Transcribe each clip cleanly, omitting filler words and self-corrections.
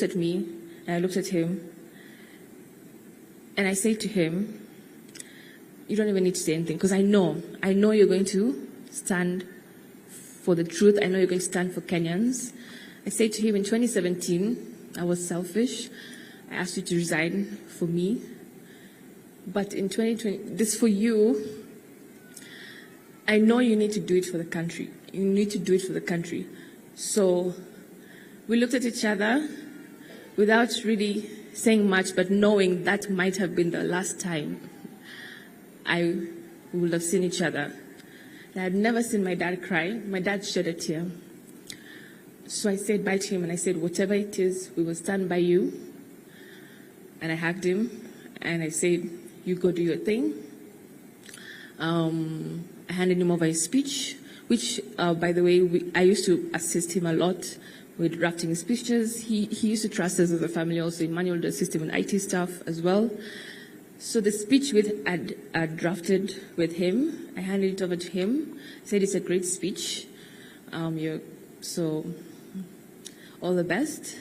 looked at me, and I looked at him, and I said to him, you don't even need to say anything, because I know you're going to stand for the truth. I know you're going to stand for Kenyans. I said to him in 2017, I was selfish. I asked you to resign for me. But in 2020, this for you, I know you need to do it for the country. You need to do it for the country. So we looked at each other without really saying much, but knowing that might have been the last time we would have seen each other. I had never seen my dad cry. My dad shed a tear. So I said bye to him, and I said, whatever it is, we will stand by you. And I hugged him, and I said, you go do your thing. I handed him over his speech, which, by the way, I used to assist him a lot with drafting his speeches. He used to trust us as a family also in manual system and IT stuff as well. So the speech I drafted with him, I handed it over to him. I said, it's a great speech. So all the best.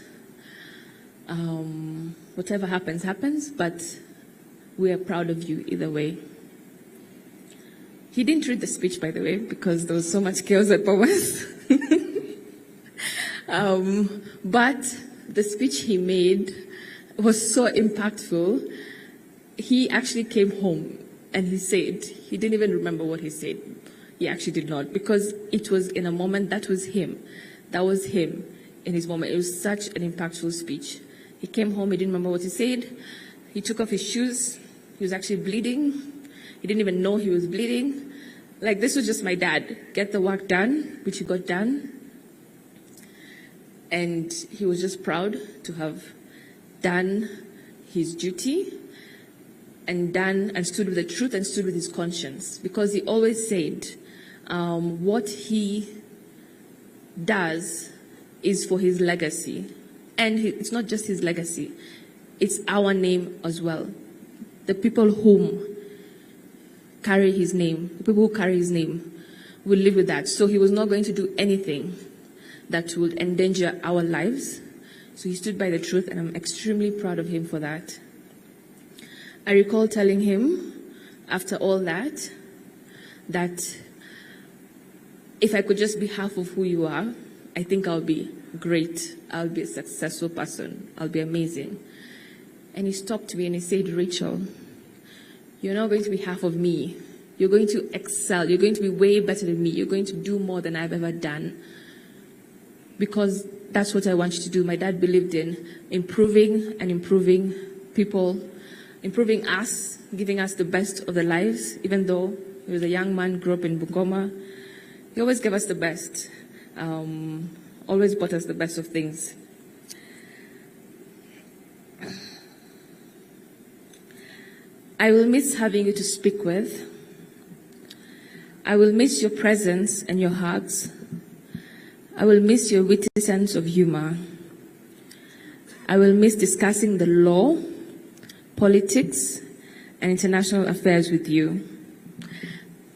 Whatever happens, happens, but we are proud of you either way. He didn't read the speech, by the way, because there was so much chaos at Bomas. But the speech he made was so impactful. He actually came home and he said, he didn't even remember what he said. He actually did not, because it was in a moment that was him. That was him in his moment. It was such an impactful speech. He came home, he didn't remember what he said. He took off his shoes. He was actually bleeding. He didn't even know he was bleeding. Like, this was just my dad. Get the work done, which he got done. And he was just proud to have done his duty and stood with the truth and stood with his conscience. Because he always said what he does is for his legacy. And it's not just his legacy. It's our name as well. The people whom carry his name, the people who carry his name will live with that. So he was not going to do anything that would endanger our lives. So he stood by the truth, and I'm extremely proud of him for that. I recall telling him after all that if I could just be half of who you are, I think I'll be great. I'll be a successful person. I'll be amazing. And he stopped me and he said, Rachel, you're not going to be half of me. You're going to excel. You're going to be way better than me. You're going to do more than I've ever done. Because that's what I want you to do. My dad believed in improving people, improving us, giving us the best of the lives. Even though he was a young man, grew up in Bungoma, he always gave us the best. Always brought us the best of things. I will miss having you to speak with. I will miss your presence and your hugs. I will miss your witty sense of humor. I will miss discussing the law, politics, and international affairs with you.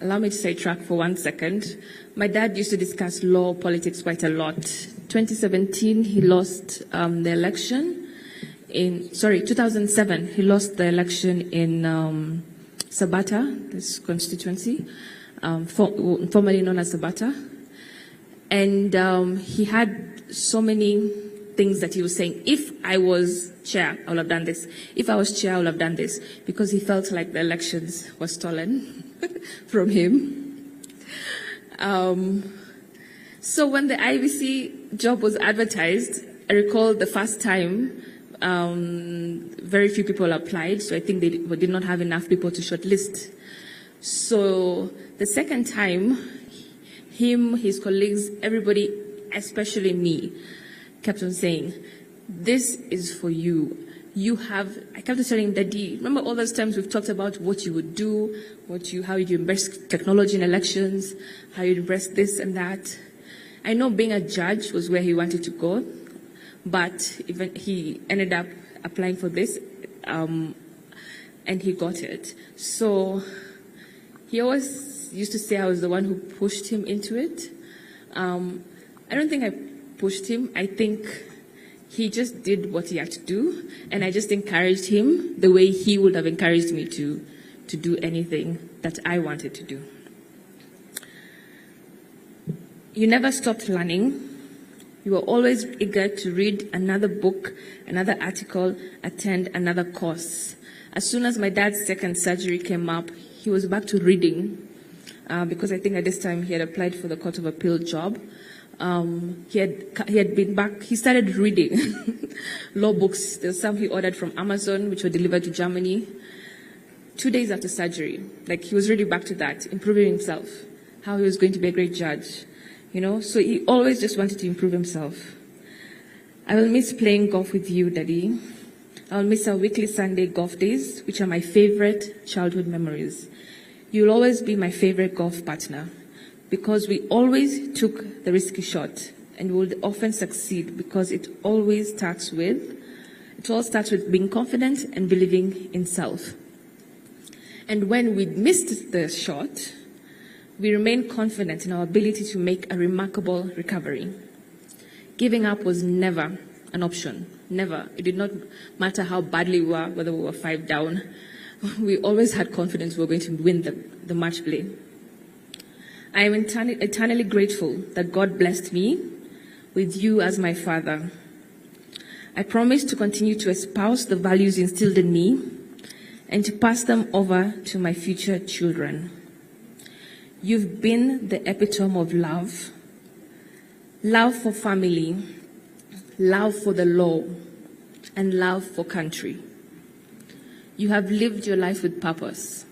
Allow me to sidetrack for 1 second. My dad used to discuss law, politics quite a lot. 2017, he lost the election. 2007, he lost the election in Sabata, this constituency, formerly known as Sabata. And he had so many things that he was saying. If I was chair, I would have done this. If I was chair, I would have done this. Because he felt like the elections were stolen from him. So when the IBC job was advertised, I recall the first time very few people applied, so I think they did not have enough people to shortlist. So the second time, him, his colleagues, everybody, especially me, kept on saying, this is for you. I kept telling Daddy, remember all those times we've talked about what you would do, how you embrace technology in elections, how you embrace this and that. I know being a judge was where he wanted to go, but even he ended up applying for this, and he got it. So he always used to say I was the one who pushed him into it. I don't think I pushed him. I think He just did what he had to do, and I just encouraged him the way he would have encouraged me to do anything that I wanted to do. You never stopped learning. You were always eager to read another book, another article, attend another course. As soon as my dad's second surgery came up, he was back to reading, because I think at this time he had applied for the Court of Appeal job. He had been back. He started reading law books. There's some he ordered from Amazon, which were delivered to Germany. 2 days after surgery, like he was really back to that, improving himself, how he was going to be a great judge, So he always just wanted to improve himself. I will miss playing golf with you, Daddy. I will miss our weekly Sunday golf days, which are my favorite childhood memories. You'll always be my favorite golf partner, because we always took the risky shot, and we would often succeed because it all starts with being confident and believing in self. And when we missed the shot, we remained confident in our ability to make a remarkable recovery. Giving up was never an option, never. It did not matter how badly we were, whether we were 5 down. We always had confidence we were going to win the match play. I am eternally grateful that God blessed me with you as my father. I promise to continue to espouse the values instilled in me and to pass them over to my future children. You've been the epitome of love, love for family, love for the law, and love for country. You have lived your life with purpose,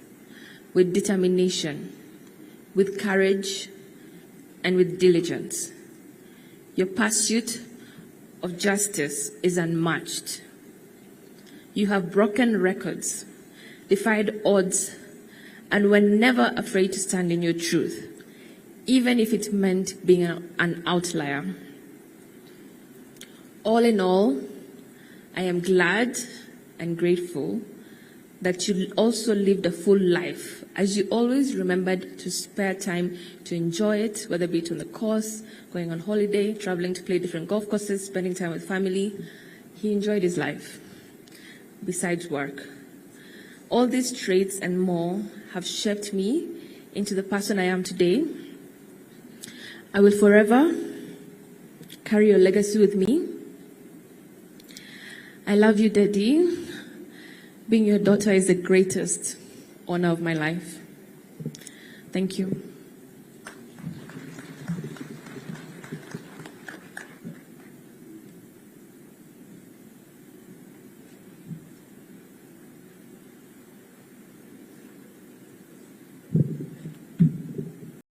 with determination, with courage, and with diligence. Your pursuit of justice is unmatched. You have broken records, defied odds, and were never afraid to stand in your truth, even if it meant being an outlier. All in all, I am glad and grateful that you also lived a full life, as you always remembered to spare time to enjoy it, whether be it on the course, going on holiday, traveling to play different golf courses, spending time with family. He enjoyed his life, besides work. All these traits and more have shaped me into the person I am today. I will forever carry your legacy with me. I love you, Daddy. Being your daughter is the greatest honor of my life. Thank you.